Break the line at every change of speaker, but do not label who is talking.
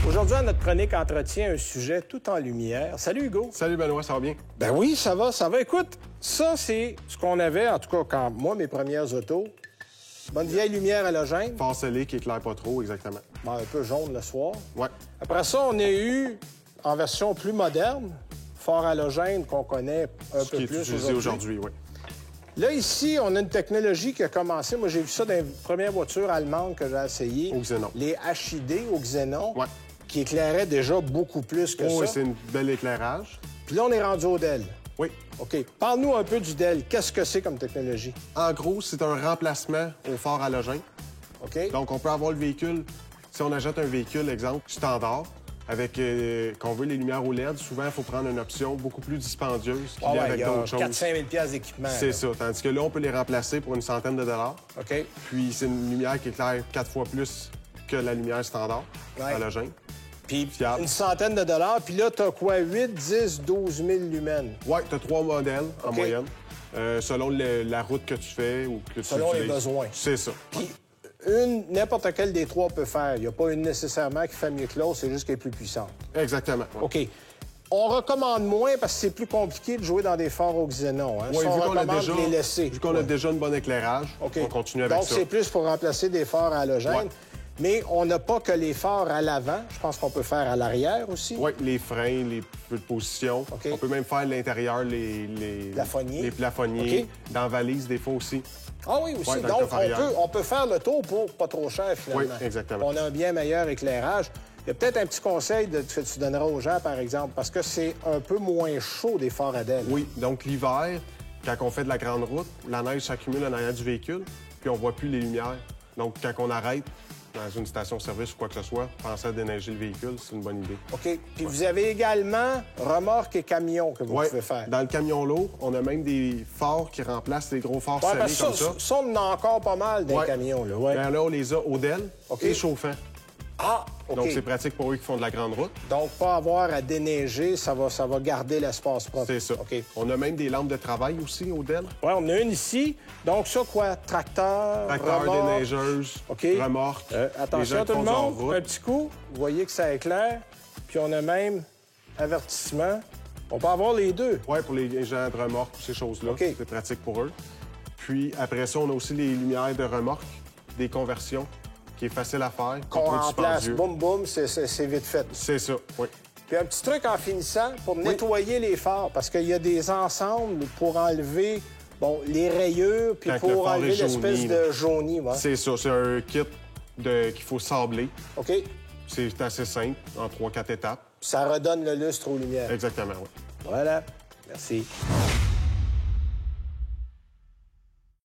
Aujourd'hui, à notre chronique Entretien, un sujet tout en lumière. Salut Hugo.
Salut Benoît, ça va bien?
Ben oui, ça va, ça va. Écoute, ça, c'est ce qu'on avait, en tout cas, quand moi, mes premières autos. Bonne vieille lumière halogène.
Phare scellé qui éclaire pas trop, exactement.
Bon, un peu jaune le soir.
Ouais.
Après ça, on a eu, en version plus moderne, phare halogène qu'on connaît un
Ce
peu
qui est
plus
utilisé aujourd'hui, oui.
Là, ici, on a une technologie qui a commencé. Moi, j'ai vu ça dans les premières voitures allemandes que j'ai essayées.
Au xénon.
Les HID au xénon,
Ouais.
qui éclairaient déjà beaucoup plus que
Oui,
ça.
c'est un bel éclairage.
Puis là, on est rendu au DEL.
Oui.
OK. Parle-nous un peu du DEL. Qu'est-ce que c'est comme technologie?
En gros, c'est un remplacement au phare halogène.
OK?
Donc, on peut avoir le véhicule, si on achète un véhicule, exemple, standard, avec qu'on veut les lumières au LED, souvent, il faut prendre une option beaucoup plus dispendieuse qui vient avec
il y a
d'autres choses.
4-5 000 d'équipement.
C'est ça. Tandis que là, on peut les remplacer pour une centaine de dollars.
OK?
Puis, c'est une lumière qui éclaire 4 fois plus que la lumière standard halogène.
Puis
Fiable.
une centaine de dollars. Puis là, t'as quoi? 8, 10, 12 000 lumens.
Oui, tu as 3 modèles en
OK.
moyenne, selon la route que tu fais ou que tu
Selon les
utilises.
besoins.
C'est ça.
Puis n'importe quel des trois peut faire. Il n'y a pas une nécessairement qui fait mieux que l'autre, c'est juste qu'elle est plus puissante.
Exactement. Ouais.
OK. On recommande moins parce que c'est plus compliqué de jouer dans des phares au xénon. Hein?
Oui,
Si on
vu qu'on a
recommande
déjà,
de les laisser.
vu qu'on a déjà un bon éclairage,
OK.
on continue avec
Donc,
ça.
c'est plus pour remplacer des phares halogènes.
Ouais.
Mais on n'a pas que les phares à l'avant. Je pense qu'on peut faire à l'arrière aussi.
Oui, les freins, les feux de position.
OK.
On peut même faire l'intérieur, les
Plafonniers.
Les plafonniers.
OK.
Dans la valise, des fois aussi.
Ah oui, aussi.
Ouais, dans le
Donc,
coffre arrière.
on peut faire le tour pour pas trop cher, finalement.
Oui, exactement.
On a un bien meilleur éclairage. Il y a peut-être un petit conseil que tu donneras aux gens, par exemple, parce que c'est un peu moins chaud des phares à DEL.
Oui, donc l'hiver, quand on fait de la grande route, la neige s'accumule en arrière du véhicule, puis on voit plus les lumières. Donc, quand on arrête dans une station-service ou quoi que ce soit, penser à déneiger le véhicule, c'est une bonne idée.
OK. Puis vous avez également remorques et camions que vous
Ouais,
pouvez faire.
dans le camion lourd, on a même des phares qui remplacent les gros phares
Ouais,
scellés
parce que
comme ça.
ça, on en a encore pas mal des
Ouais.
camions, là. Ouais.
Ben là, on les a au DEL
OK.
et chauffant.
Ah, OK.
Donc, c'est pratique pour eux qui font de la grande route.
Donc, pas avoir à déneiger, ça va garder l'espace propre.
C'est ça.
OK.
On a même des lampes de travail aussi au DEL.
Oui, on en a une ici. Donc, ça, quoi? Tracteur,
Tracteur,
remorque.
déneigeuse,
OK.
remorque. Les
Attention
gens
tout
qui
le
font en
monde,
route.
un petit coup. Vous voyez que ça éclaire. Puis on a même avertissement. On peut avoir les deux.
Oui, pour les gens de remorque, ces choses-là.
OK.
C'est pratique pour eux. Puis après ça, on a aussi les lumières de remorque, des conversions, qui est facile à faire.
Qu'on
pas trop
remplace,
dispendieux.
boum, boum, c'est vite fait.
C'est ça, oui.
Puis un petit truc en finissant pour nettoyer les phares, parce qu'il y a des ensembles pour enlever les rayures, puis
Quand le
pour
phare
enlever
est
l'espèce
jauni,
de jauni. Ouais.
C'est ça, c'est un kit qu'il faut sabler.
OK?
C'est assez simple, en 3-4 étapes.
Ça redonne le lustre aux lumières.
Exactement, oui.
Voilà. Merci.